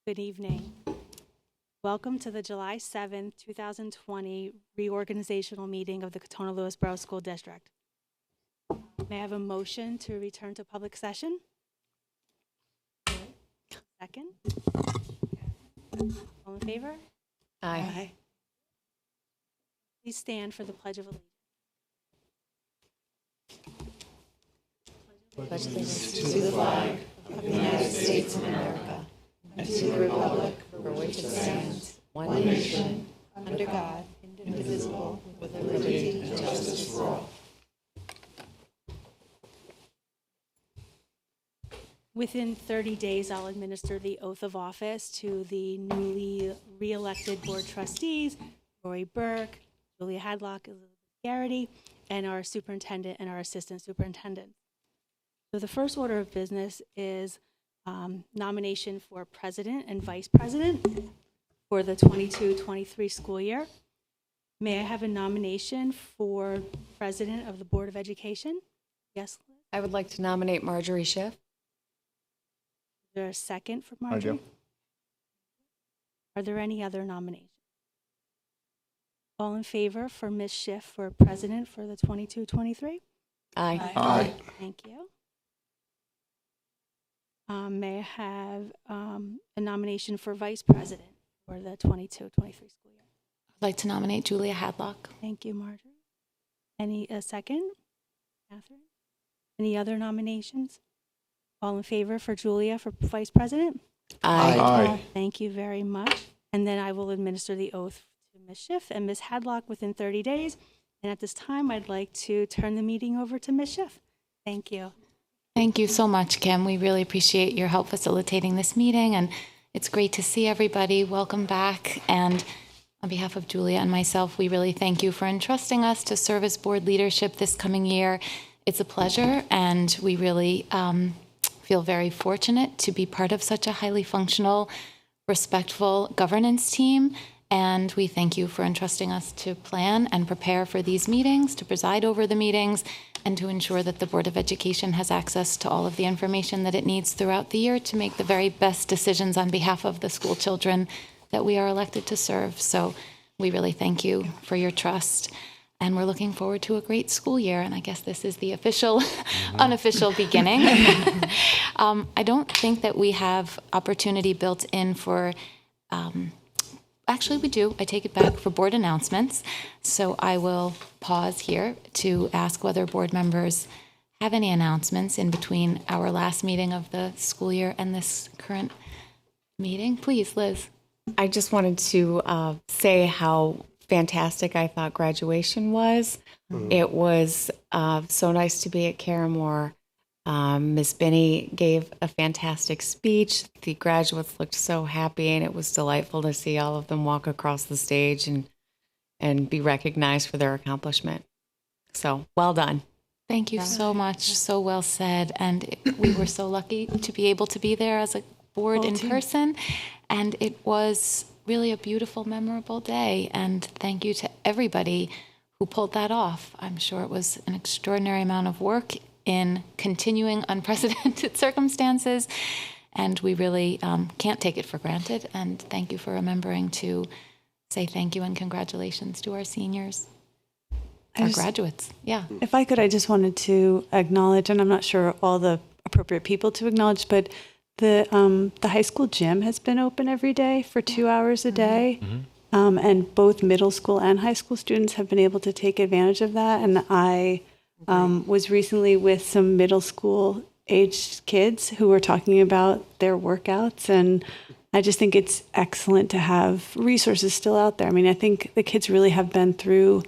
Good evening. Welcome to the July 7th, 2020 reorganizational meeting of the Katona-Lewis Borough School District. May I have a motion to return to public session? Second? All in favor? Aye. Please stand for the Pledge of Allegiance. Pledge allegiance to the flag of the United States of America and to the republic for which it stands, one nation, under God, indivisible, with liberty and justice for all. Within 30 days, I'll administer the oath of office to the newly re-elected board trustees, Rory Burke, Julia Hadlock, Elizabeth Garrity, and our superintendent and our assistant superintendent. So the first order of business is nomination for president and vice president for the 22-23 school year. May I have a nomination for president of the Board of Education? Yes, Liz? I would like to nominate Marjorie Schiff. Is there a second for Marjorie? Are there any other nominations? All in favor for Ms. Schiff for president for the 22-23? Aye. Aye. Thank you. May I have a nomination for vice president for the 22-23 school year? I'd like to nominate Julia Hadlock. Thank you, Marjorie. A second? Catherine? Any other nominations? All in favor for Julia for vice president? Aye. Thank you very much. And then I will administer the oath to Ms. Schiff and Ms. Hadlock within 30 days. And at this time, I'd like to turn the meeting over to Ms. Schiff. Thank you. Thank you so much, Kim. We really appreciate your help facilitating this meeting, and it's great to see everybody. Welcome back. And on behalf of Julia and myself, we really thank you for entrusting us to serve as board leadership this coming year. It's a pleasure, and we really feel very fortunate to be part of such a highly functional, respectful governance team. And we thank you for entrusting us to plan and prepare for these meetings, to preside over the meetings, and to ensure that the Board of Education has access to all of the information that it needs throughout the year to make the very best decisions on behalf of the school children that we are elected to serve. So we really thank you for your trust. And we're looking forward to a great school year. And I guess this is the official, unofficial beginning. I don't think that we have opportunity built in for, actually we do. I take it back for board announcements. So I will pause here to ask whether board members have any announcements in between our last meeting of the school year and this current meeting. Please, Liz. I just wanted to say how fantastic I thought graduation was. It was so nice to be at Caramore. Ms. Binney gave a fantastic speech. The graduates looked so happy, and it was delightful to see all of them walk across the stage and be recognized for their accomplishment. So, well done. Thank you so much. So well said. And we were so lucky to be able to be there as a board in person. And it was really a beautiful, memorable day. And thank you to everybody who pulled that off. I'm sure it was an extraordinary amount of work in continuing unprecedented circumstances. And we really can't take it for granted. And thank you for remembering to say thank you and congratulations to our seniors, our graduates. Yeah. If I could, I just wanted to acknowledge, and I'm not sure all the appropriate people to acknowledge, but the high school gym has been open every day for 2 hours a day. And both middle school and high school students have been able to take advantage of that. And I was recently with some middle school aged kids who were talking about their workouts. And I just think it's excellent to have resources still out there. I mean, I think the kids really have been through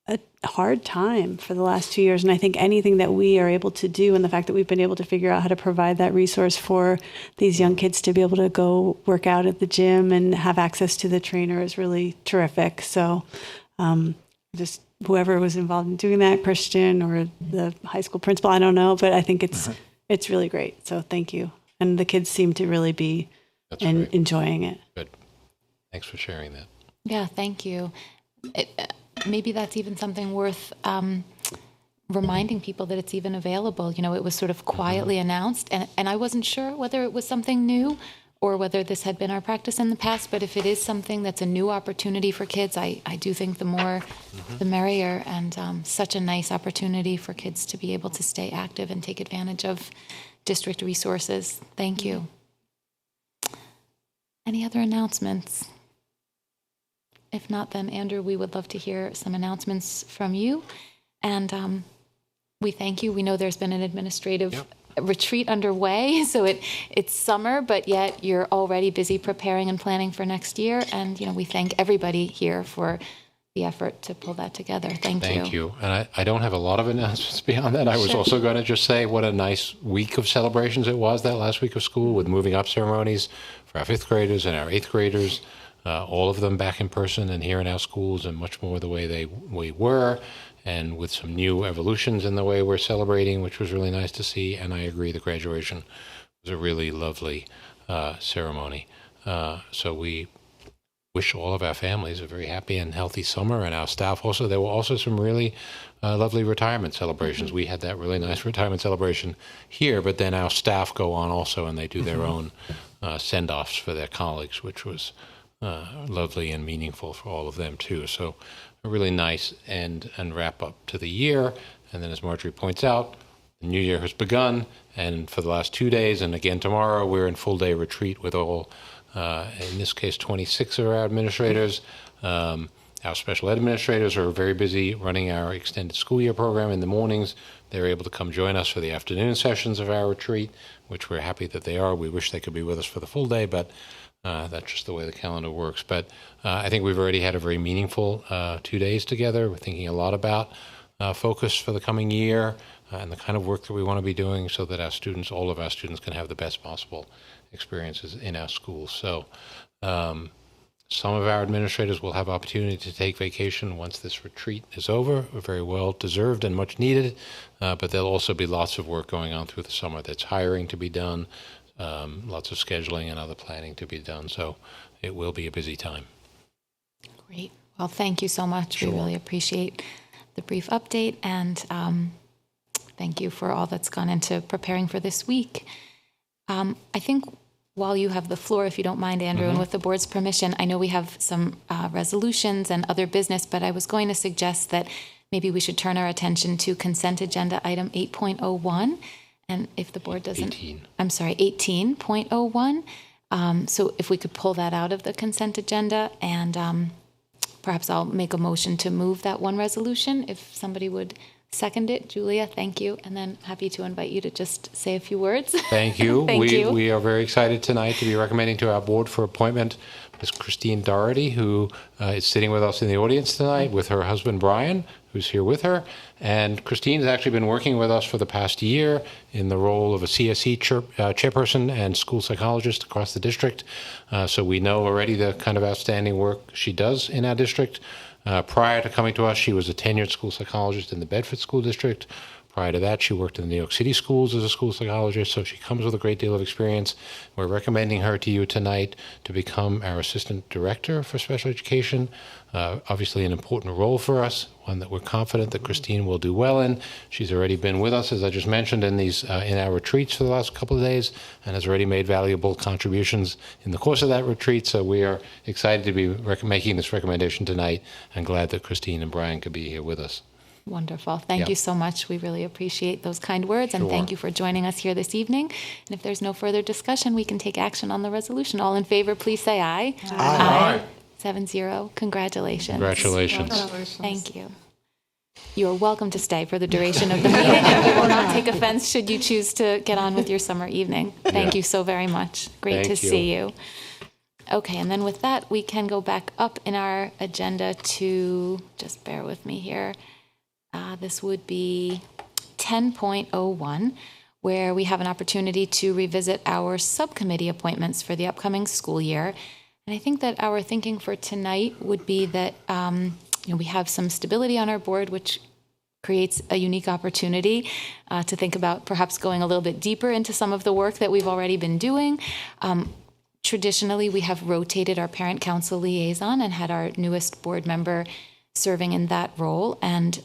a hard time for the last 2 years. And I think anything that we are able to do, and the fact that we've been able to figure out how to provide that resource for these young kids to be able to go work out at the gym and have access to the trainer is really terrific. So just whoever was involved in doing that, Christian or the high school principal, I don't know, but I think it's really great. So thank you. And the kids seem to really be enjoying it. Good. Thanks for sharing that. Yeah, thank you. Maybe that's even something worth reminding people that it's even available. You know, it was sort of quietly announced, and I wasn't sure whether it was something new or whether this had been our practice in the past, but if it is something that's a new opportunity for kids, I do think the more the merrier, and such a nice opportunity for kids to be able to stay active and take advantage of district resources. Thank you. Any other announcements? If not, then Andrew, we would love to hear some announcements from you. And we thank you. We know there's been an administrative retreat underway, so it's summer, but yet you're already busy preparing and planning for next year. And we thank everybody here for the effort to pull that together. Thank you. Thank you. And I don't have a lot of announcements beyond that. I was also going to just say what a nice week of celebrations it was, that last week of school, with moving up ceremonies for our 5th graders and our 8th graders, all of them back in person and here in our schools, and much more the way we were, and with some new evolutions in the way we're celebrating, which was really nice to see. And I agree, the graduation was a really lovely ceremony. So we wish all of our families a very happy and healthy summer, and our staff also. There were also some really lovely retirement celebrations. We had that really nice retirement celebration here, but then our staff go on also, and they do their own send-offs for their colleagues, which was lovely and meaningful for all of them too. So a really nice end and wrap up to the year. And then, as Marjorie points out, the new year has begun, and for the last 2 days, and again tomorrow, we're in full day retreat with all, in this case, 26 of our administrators. Our special ed administrators are very busy running our extended school year program in the mornings. They're able to come join us for the afternoon sessions of our retreat, which we're happy that they are. We wish they could be with us for the full day, but that's just the way the calendar works. But I think we've already had a very meaningful 2 days together. We're thinking a lot about focus for the coming year and the kind of work that we want to be doing so that our students, all of our students, can have the best possible experiences in our schools. So some of our administrators will have opportunity to take vacation once this retreat is over, very well deserved and much needed, but there'll also be lots of work going on through the summer. That's hiring to be done, lots of scheduling and other planning to be done. So it will be a busy time. Great. Well, thank you so much. Sure. We really appreciate the brief update, and thank you for all that's gone into preparing for this week. I think while you have the floor, if you don't mind, Andrew, and with the board's permission, I know we have some resolutions and other business, but I was going to suggest that maybe we should turn our attention to consent agenda item 8.01. And if the board doesn't, 18.01. So if we could pull that out of the consent agenda, and perhaps I'll make a motion to move that one resolution, if somebody would second it. Julia, thank you. And then happy to invite you to just say a few words. Thank you. Thank you. We are very excited tonight to be recommending to our board for appointment Ms. Christine Doherty, who is sitting with us in the audience tonight with her husband, Brian, who's here with her. And Christine has actually been working with us for the past year in the role of a CSE chairperson and school psychologist across the district. So we know already the kind of outstanding work she does in our district. Prior to coming to us, she was a tenured school psychologist in the Bedford School District. Prior to that, she worked in the New York City schools as a school psychologist, so she comes with a great deal of experience. We're recommending her to you tonight to become our Assistant Director for Special Education. Obviously an important role for us, one that we're confident that Christine will do well in. She's already been with us, as I just mentioned, in our retreats for the last couple of days, and has already made valuable contributions in the course of that retreat. So we are excited to be making this recommendation tonight, and glad that Christine and Brian could be here with us. Wonderful. Thank you so much. We really appreciate those kind words, and thank you for joining us here this evening. And if there's no further discussion, we can take action on the resolution. All in favor, please say aye. Aye. 7-0. Congratulations. Congratulations. Thank you. You are welcome to stay for the duration of the meeting, and we will not take offense should you choose to get on with your summer evening. Thank you so very much. Great to see you. Okay, and then with that, we can go back up in our agenda to, just bear with me here, this would be 10.01, where we have an opportunity to revisit our subcommittee appointments for the upcoming school year. And I think that our thinking for tonight would be that we have some stability on our board, which creates a unique opportunity to think about perhaps going a little bit deeper into some of the work that we've already been doing. Traditionally, we have rotated our parent council liaison and had our newest board member serving in that role. And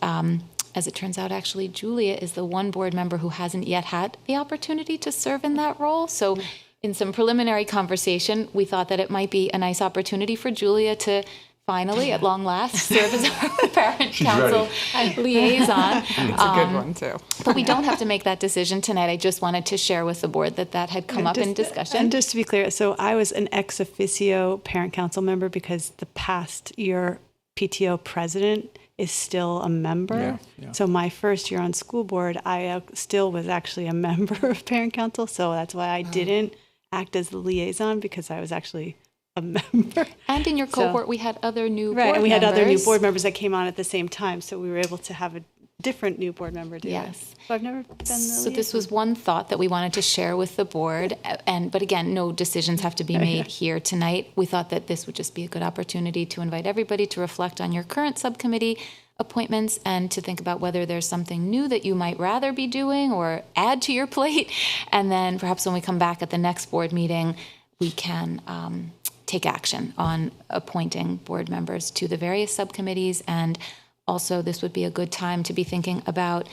as it turns out, actually, Julia is the one board member who hasn't yet had the opportunity to serve in that role. So in some preliminary conversation, we thought that it might be a nice opportunity for Julia to finally, at long last, serve as our parent council liaison. It's a good one, too. But we don't have to make that decision tonight. I just wanted to share with the board that had come up in discussion. And just to be clear, so I was an ex officio parent council member because the past year PTO president is still a member. Yeah. So my first year on school board, I still was actually a member of parent council. So that's why I didn't act as the liaison, because I was actually a member. And in your cohort, we had other new board members. Right, and we had other new board members that came on at the same time. So we were able to have a different new board member do Yes. it. So I've never been the So this liaison. was one thought that we wanted to share with the board. But again, no decisions have to be made here tonight. We thought that this would just be a good opportunity to invite everybody to reflect on your current subcommittee appointments and to think about whether there's something new that you might rather be doing or add to your plate. And then perhaps when we come back at the next board meeting, we can take action on appointing board members to the various subcommittees. And also, this would be a good time to be thinking about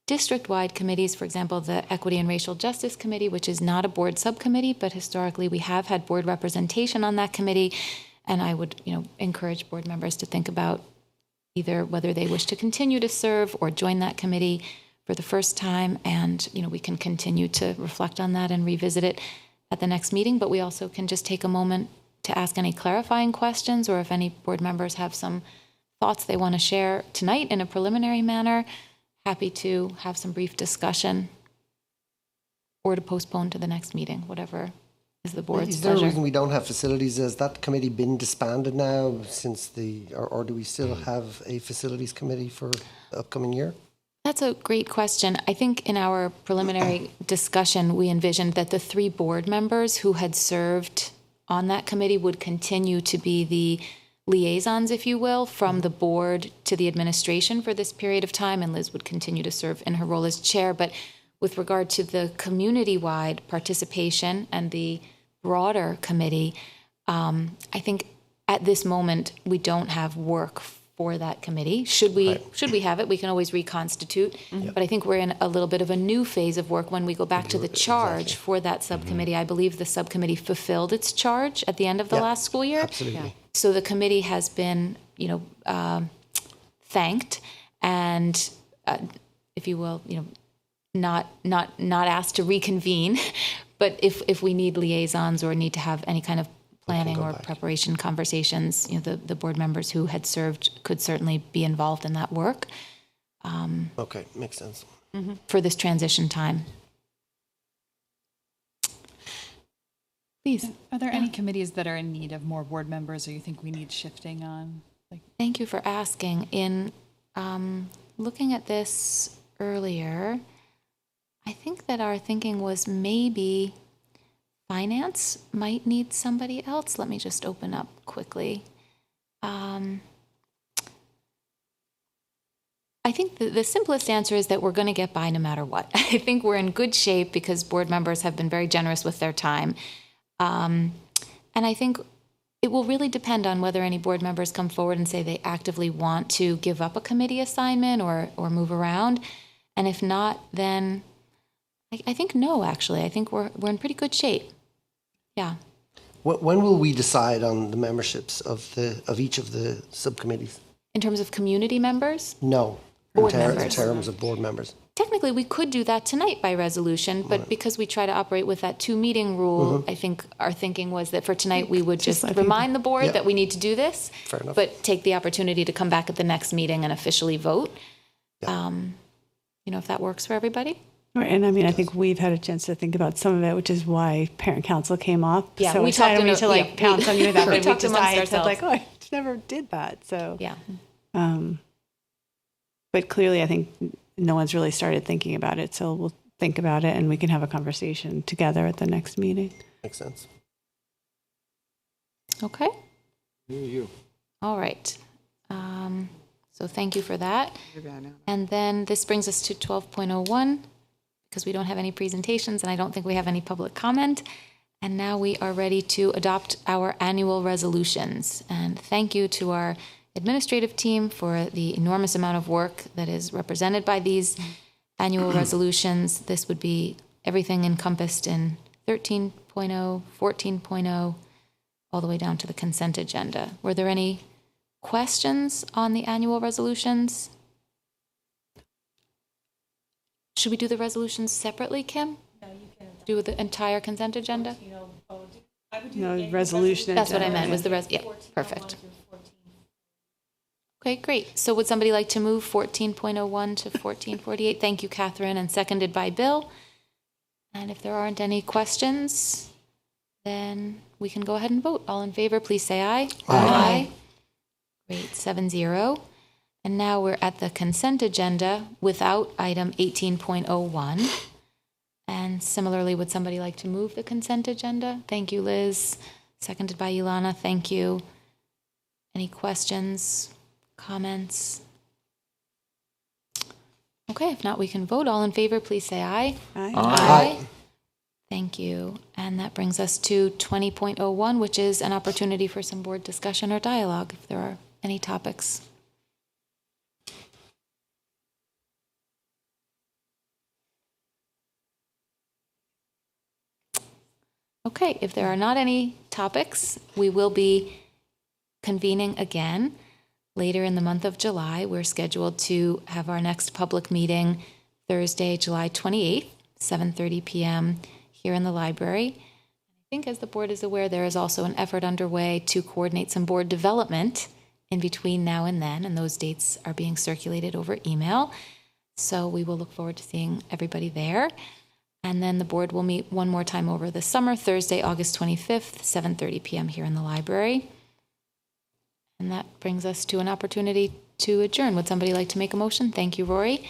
district-wide committees. For example, the Equity and Racial Justice Committee, which is not a board subcommittee, but historically we have had board representation on that committee. And I would, encourage board members to think about either whether they wish to continue to serve or join that committee for the first time. And, we can continue to reflect on that and revisit it at the next meeting. But we also can just take a moment to ask any clarifying questions, or if any board members have some thoughts they want to share tonight in a preliminary manner, happy to have some brief discussion or to postpone to the next meeting, whatever is the board's Is there a pleasure. reason we don't have facilities? Has that committee been disbanded now since or do we still have a facilities committee for the upcoming year? That's a great question. I think in our preliminary discussion, we envisioned that the 3 board members who had served on that committee would continue to be the liaisons, if you will, from the board to the administration for this period of time, and Liz would continue to serve in her role as chair. But with regard to the community-wide participation and the broader committee, I think at this moment we don't have work for that committee. Should we have it, we can always reconstitute. But I think we're in a little bit of a new phase of work when we go back to the charge for that subcommittee. I believe the subcommittee fulfilled its charge at the end of the last school year. Absolutely. So the committee has been, thanked and, if you will, not asked to reconvene. But if we need liaisons or need to have any kind of planning or preparation conversations, the board members who had served could certainly be involved in that work Okay, makes sense. for this transition time. Please. Are there any committees that are in need of more board members, or you think we need shifting on? Thank you for asking. In looking at this earlier, I think that our thinking was maybe finance might need somebody else. Let me just open up quickly. I think the simplest answer is that we're going to get by no matter what. I think we're in good shape because board members have been very generous with their time. And I think it will really depend on whether any board members come forward and say they actively want to give up a committee assignment or move around. And if not, then I think no, actually. I think we're in pretty good shape. Yeah. When will we decide on the memberships of each of the subcommittees? In terms of community members, No, Board in members. terms of board members. technically we could do that tonight by resolution, but because we try to operate with that 2-meeting rule, I think our thinking was that for tonight we would just remind the board that we need to do this, Fair enough. but take the opportunity to come back at the next meeting and officially vote. If that works for everybody. Right, and I mean, I think we've had a chance to think about some of it, which is why parent council came up. Yeah, so we it's not talked me to about- pounce on you with that, we but we talked just amongst I said like, ourselves. oh, I never did that. So Yeah. But clearly, I think no one's really started thinking about it. So we'll think about it, and we can have a conversation together at the next meeting. Makes sense. Okay. All right. So thank you for that. And then this brings us to 12.01, because we don't have any presentations and I don't think we have any public comment. And now we are ready to adopt our annual resolutions. And thank you to our administrative team for the enormous amount of work that is represented by these annual resolutions. This would be everything encompassed in 13.01 14.0, all the way down to the consent agenda. Were there any questions on the annual resolutions? Should we do the resolutions separately, Kim? No, you can. Do the entire consent agenda? No, resolution. That's what I agenda. meant, was the yeah, perfect. Okay, great. So would somebody like to move 14.01 to 1448? Thank you, Catherine, and seconded by Bill. And if there aren't any questions, then we can go ahead and vote. All in favor, please say aye. Aye. Great, 7-0. And now we're at the consent agenda without item 18.01. And similarly, would somebody like to move the consent agenda? Thank you, Liz. Seconded by Ilana. Thank you. Any questions, comments? Okay, if not, we can vote. All in favor, please say aye. Aye. Aye. Thank you. And that brings us to 20.01, which is an opportunity for some board discussion or dialogue, if there are any topics. Okay, if there are not any topics, we will be convening again later in the month of July. We're scheduled to have our next public meeting Thursday, July 28th, 7:30 p.m. here in the library. I think, as the board is aware, there is also an effort underway to coordinate some board development in between now and then, and those dates are being circulated over email. So we will look forward to seeing everybody there. And then the board will meet one more time over the summer, Thursday, August 25th, 7:30 p.m. here in the library. And that brings us to an opportunity to adjourn. Would somebody like to make a motion? Thank you, Rory.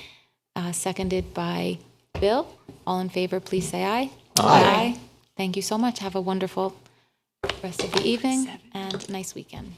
Seconded by Bill. All in favor, please say aye. Aye. Thank you so much. Have a wonderful rest of the evening and nice weekend.